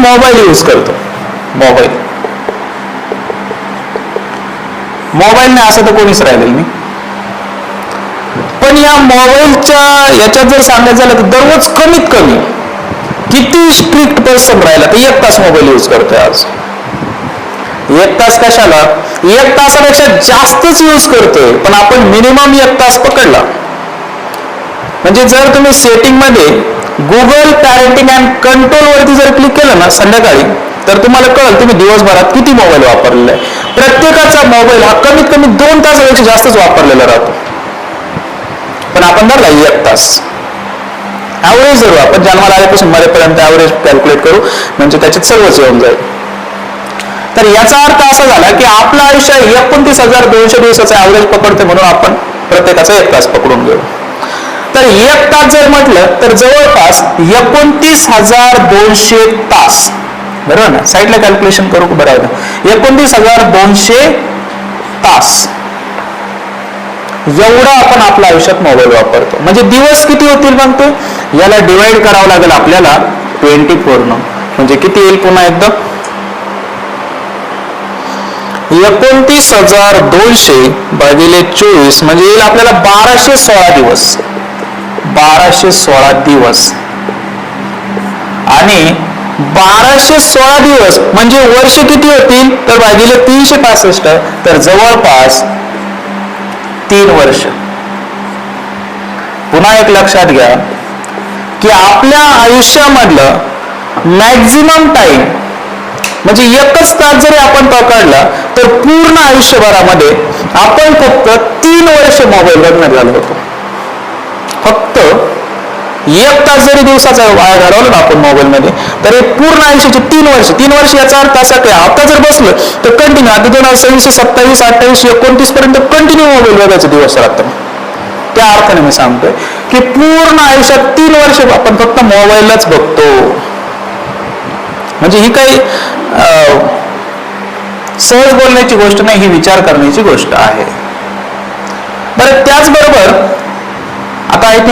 Mobile use करतो. Mobile नाही असं तर कोणीच राहिलेलं नाही. पण या मोबाईलच्या याच्यात जर सांगायचं झालं तर दररोज कमीत कमी किती स्ट्रिक्ट पर्सन राहिला तर 1 तास मोबाईल यूज करतोय आज. 1 तास कशाला? 1 तासापेक्षा जास्तच यूज करतोय, पण आपण मिनिमम 1 तास पकडला. म्हणजे जर तुम्ही सेटिंग मध्ये गुगल पॅरेंटिंग अँड कंट्रोल वरती जर क्लिक केलं ना संध्याकाळी, तर तुम्हाला कळेल तुम्ही दिवसभरात किती मोबाईल वापरलेला आहे. प्रत्येकाचा मोबाईल हा कमीत कमी 2 तासापेक्षा जास्तच वापरलेला राहतो. पण आपण धरला 1 तास ऍव्हरेज धरू. आपण जन्माला आल्यापासून मरेपर्यंत ऍव्हरेज कॅल्क्युलेट करू, म्हणजे त्याच्यात सर्वच येऊन जाईल. तर याचा अर्थ असा झाला की आपलं आयुष्य 29,200 दिवसाचा ऍव्हरेज पकडते, म्हणून आपण प्रत्येकाचा 1 तास पकडून घेऊ. तर 1 तास जर म्हटलं तर जवळपास 29,200 तास, बरोबर ना? साईडला कॅल्क्युलेशन करू बरोबर. 29,200 तास एवढा आपण आपल्या आयुष्यात मोबाईल वापरतो. म्हणजे दिवस किती होतील मग ते? याला डिवाइड करावं लागेल आपल्याला 24 न. म्हणजे किती येईल पुन्हा एकदा? 29,200 भागिले 24 म्हणजे येईल आपल्याला 1216 दिवस. 1216 दिवस. आणि 1216 दिवस म्हणजे वर्ष किती होतील? तर भागिले 365, तर जवळपास 3 वर्ष. पुन्हा एक लक्षात घ्या की आपल्या आयुष्यामधलं मॅक्झिमम टाइम म्हणजे 1च तास जरी आपण पकडला तर पूर्ण आयुष्यभरामध्ये आपण फक्त 3 वर्ष मोबाईल बघण्यात झालो होतो. फक्त 1 तास जरी दिवसाचा वाया घालवला ना आपण मोबाईल मध्ये, तर पूर्ण आयुष्याचे 3 वर्ष. 3 वर्ष याचा अर्थ असा की आता जर बसलं तर कंटिन्यू आता 2026, 27, 28, 29 पर्यंत कंटिन्यू मोबाईल बघायचे दिवस राहतात. त्या अर्थाने मी सांगतोय की पूर्ण आयुष्यात 3 वर्ष आपण फक्त मोबाईलच बघतो. म्हणजे ही काही सहज बोलण्याची गोष्ट नाही, ही विचार करण्याची गोष्ट आहे. बरं, त्याचबरोबर आता आय थिंक